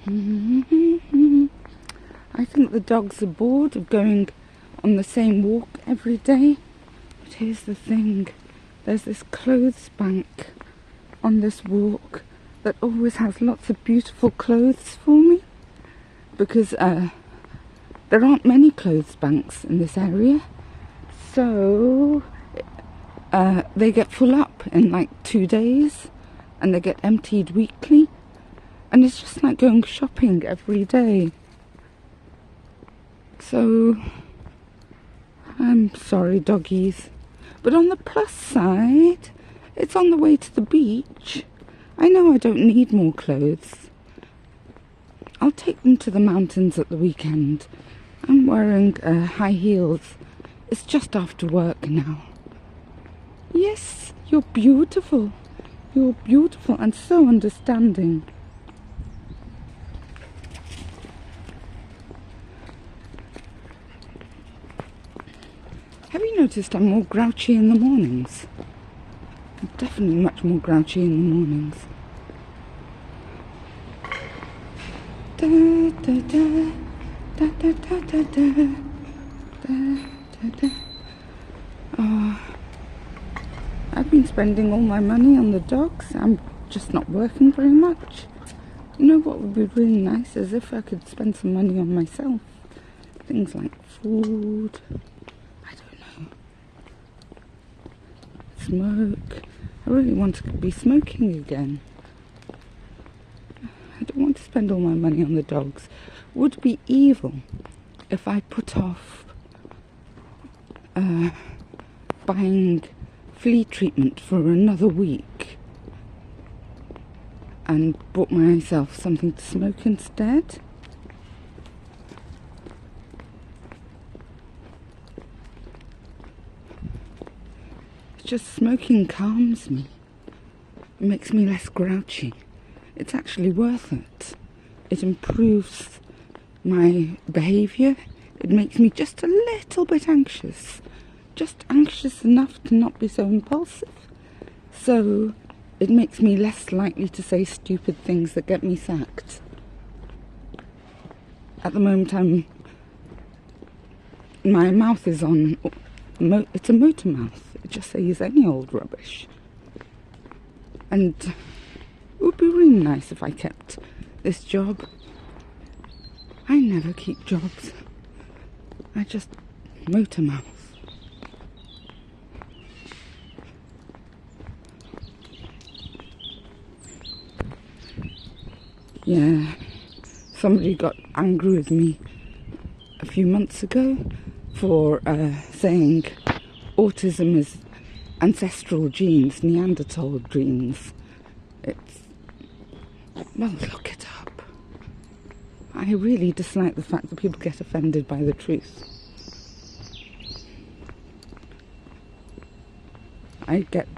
I think the dogs are bored of going on the same walk every day. But here's the thing. There's this clothes bank on this walk that always has lots of beautiful clothes for me. Because there aren't many clothes banks in this area. So they get full up in like 2 days. And they get emptied weekly. And it's just like going shopping every day. So, I'm sorry, doggies. But on the plus side, it's on the way to the beach. I know I don't need more clothes. I'll take them to the mountains at the weekend. I'm wearing high heels. It's just after work now. Yes, you're beautiful. You're beautiful and so understanding. Have you noticed I'm more grouchy in the mornings? I'm definitely much more grouchy in the mornings. Da, da, da, da, da, da, da, da, da, da. Oh, I've been spending all my money on the dogs. I'm just not working very much. You know what would be really nice is if I could spend some money on myself. Things like food. Smoke. I really want to be smoking again. I don't want to spend all my money on the dogs. Would be evil if I put off buying flea treatment for another week and bought myself something to smoke instead. Just smoking calms me. It makes me less grouchy. It's actually worth it. It improves my behaviour. It makes me just a little bit anxious. Just anxious enough to not be so impulsive. So it makes me less likely to say stupid things that get me sacked. At the moment my mouth is on, it's a motor mouth. It just says any old rubbish. And it would be really nice if I kept this job. I never keep jobs. I just motor mouth. Yeah, somebody got angry with me a few months ago for saying autism is ancestral genes, Neanderthal genes. Well, look it up. I really dislike the fact that people get offended by the truth. I get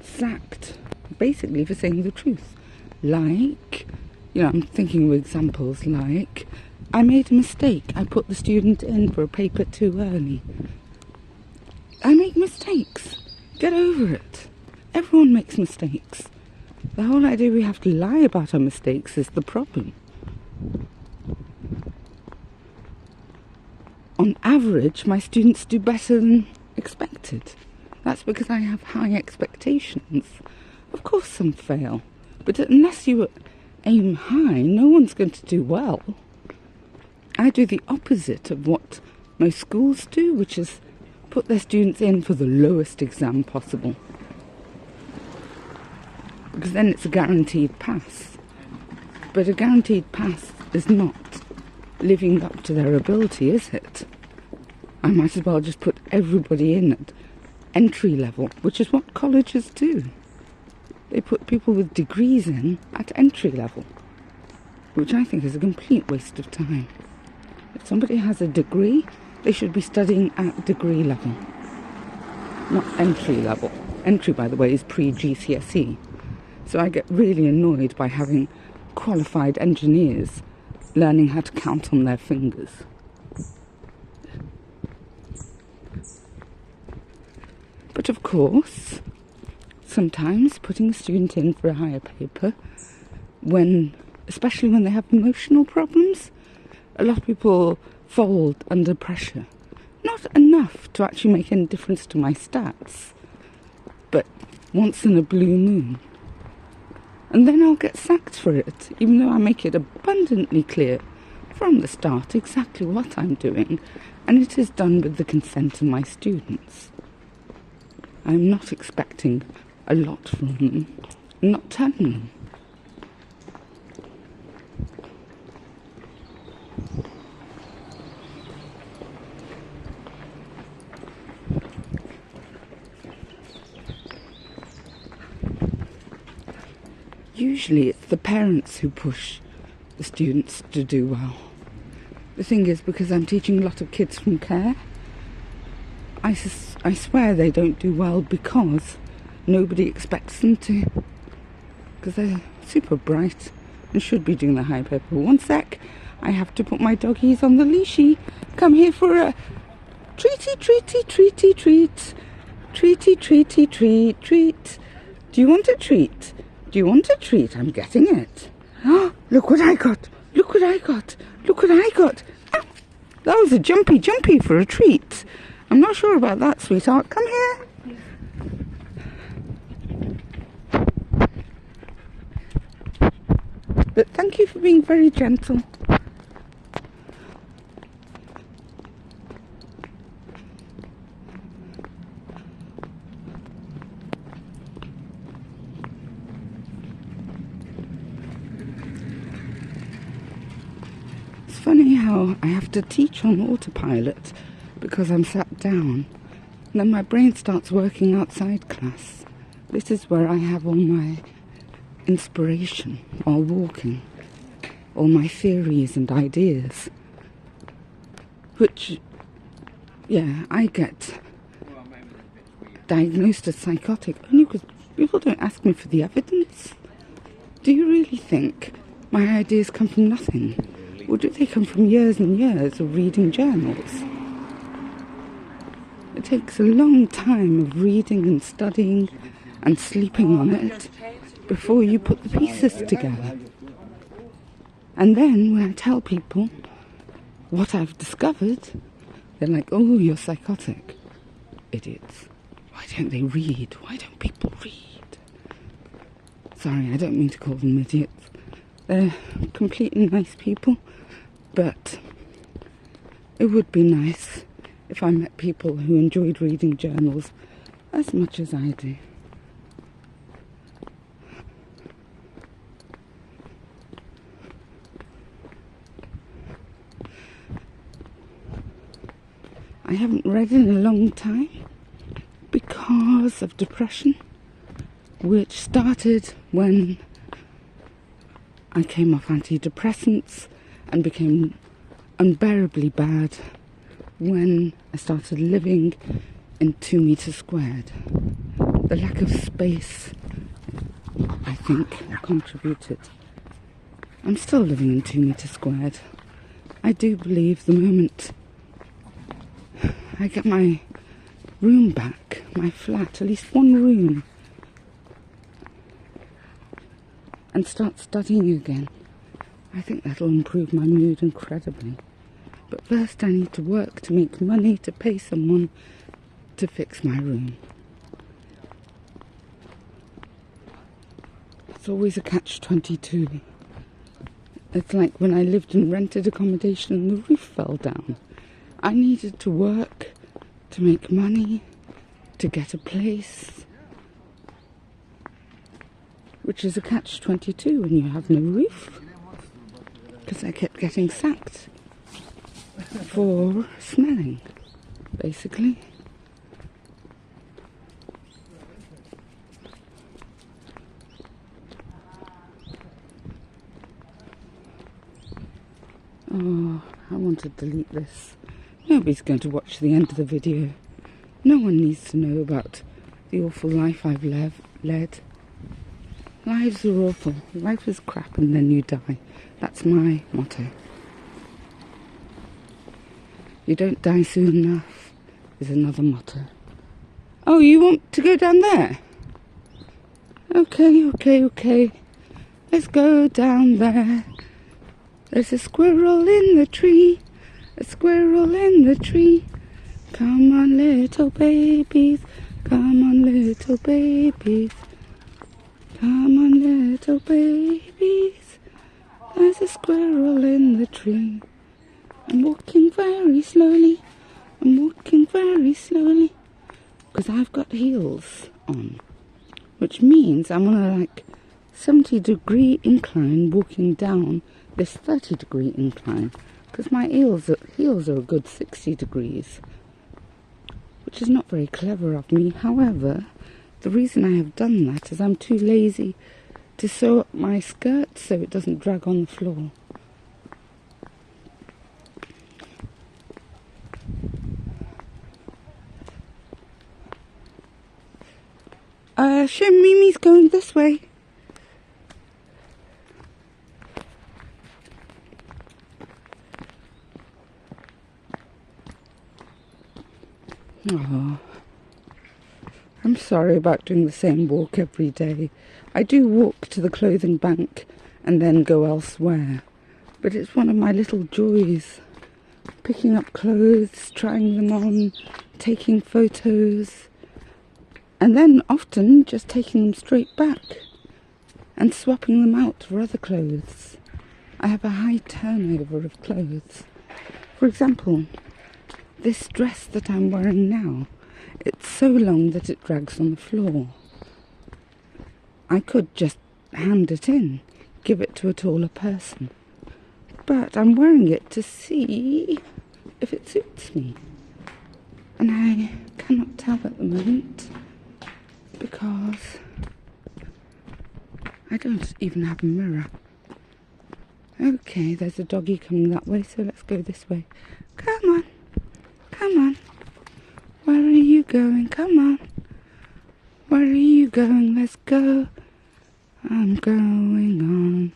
sacked, basically, for saying the truth. Like, you know, I'm thinking of examples like, I made a mistake. I put the student in for a paper too early. I make mistakes. Get over it. Everyone makes mistakes. The whole idea we have to lie about our mistakes is the problem. On average, my students do better than expected. That's because I have high expectations. Of course some fail, but unless you aim high, no one's going to do well. I do the opposite of what most schools do, which is put their students in for the lowest exam possible. Because then it's a guaranteed pass. But a guaranteed pass is not living up to their ability, is it? I might as well just put everybody in at entry level, which is what colleges do. They put people with degrees in at entry level, which I think is a complete waste of time. If somebody has a degree, they should be studying at degree level, not entry level. Entry, by the way, is pre-GCSE. So I get really annoyed by having qualified engineers learning how to count on their fingers. But of course, sometimes putting a student in for a higher paper when especially when they have emotional problems. A lot of people fold under pressure. Not enough to actually make any difference to my stats, but once in a blue moon. And then I'll get sacked for it, even though I make it abundantly clear from the start exactly what I'm doing, and it is done with the consent of my students. I'm not expecting a lot from them, I'm not telling them. Usually it's the parents who push the students to do well. The thing is, because I'm teaching a lot of kids from care, I swear they don't do well because nobody expects them to. Because they're super bright and should be doing the high paper. One sec, I have to put my doggies on the leashy. Come here for a treaty, treaty, treaty, treat. Treaty, treaty, treat, treat. Do you want a treat? Do you want a treat? I'm getting it. Oh, look what I got. Look what I got. Look what I got. Ah, that was a jumpy for a treat. I'm not sure about that, sweetheart. Come here. But thank you for being very gentle. It's funny how I have to teach on autopilot because I'm sat down, and then my brain starts working outside class. This is where I have all my inspiration while walking, all my theories and ideas, which, yeah, I get diagnosed as psychotic only because people don't ask me for the evidence. Do you really think my ideas come from nothing? Or do they come from years and years of reading journals? It takes a long time of reading and studying and sleeping on it before you put the pieces together. And then when I tell people what I've discovered, they're like, oh, you're psychotic. Idiots. Why don't they read? Why don't people read? Sorry, I don't mean to call them idiots. They're completely nice people, but it would be nice if I met people who enjoyed reading journals as much as I do. I haven't read in a long time because of depression, which started when I came off antidepressants and became unbearably bad when I started living in 2 meters squared. The lack of space, I think, contributed. I'm still living in 2 meters squared. I do believe the moment I get my room back, my flat, at least one room, and start studying again, I think that'll improve my mood incredibly. But first I need to work to make money to pay someone to fix my room. It's always a catch-22. It's like when I lived in rented accommodation and the roof fell down. I needed to work to make money, to get a place, which is a catch-22 when you have no roof, because I kept getting sacked for smelling, basically. Oh, I want to delete this. Nobody's going to watch the end of the video. No one needs to know about the awful life I've led. Lives are awful. Life is crap and then you die. That's my motto. You don't die soon enough is another motto. Oh, you want to go down there? Okay. Let's go down there. There's a squirrel in the tree. A squirrel in the tree. Come on, little babies. Come on, little babies. Come on, little babies. There's a squirrel in the tree. I'm walking very slowly. I'm walking very slowly. Because I've got heels on. Which means I'm on a 70-degree incline walking down this 30-degree incline. Because my heels are a good 60 degrees. Which is not very clever of me. However, the reason I have done that is I'm too lazy to sew up my skirt so it doesn't drag on the floor. Mimi's going this way. Oh, I'm sorry about doing the same walk every day. I do walk to the clothing bank and then go elsewhere. But it's one of my little joys. Picking up clothes, trying them on, taking photos. And then often just taking them straight back and swapping them out for other clothes. I have a high turnover of clothes. For example, this dress that I'm wearing now, it's so long that it drags on the floor. I could just hand it in, give it to a taller person. But I'm wearing it to see if it suits me. And I cannot tell at the moment because I don't even have a mirror. Okay, there's a doggy coming that way, so let's go this way. Come on. Come on. Where are you going? Come on. Where are you going? Let's go. I'm going on.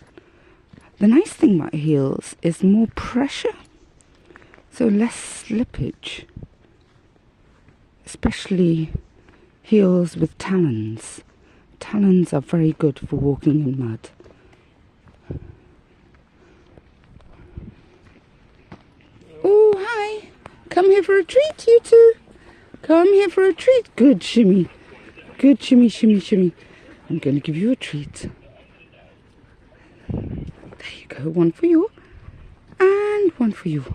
The nice thing about heels is more pressure, so less slippage. Especially heels with talons. Talons are very good for walking in mud. Oh, hi. Come here for a treat, you two. Come here for a treat. Good shimmy. Good shimmy, shimmy, shimmy. I'm going to give you a treat. There you go. One for you. And one for you.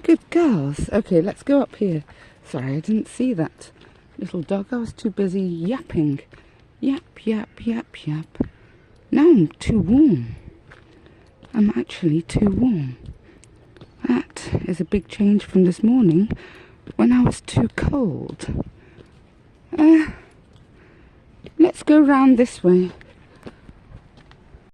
Good girls. Okay, let's go up here. Sorry, I didn't see that little dog. I was too busy yapping. Yap, yap, yap, yap. Now I'm too warm. I'm actually too warm. That is a big change from this morning when I was too cold. Let's go round this way.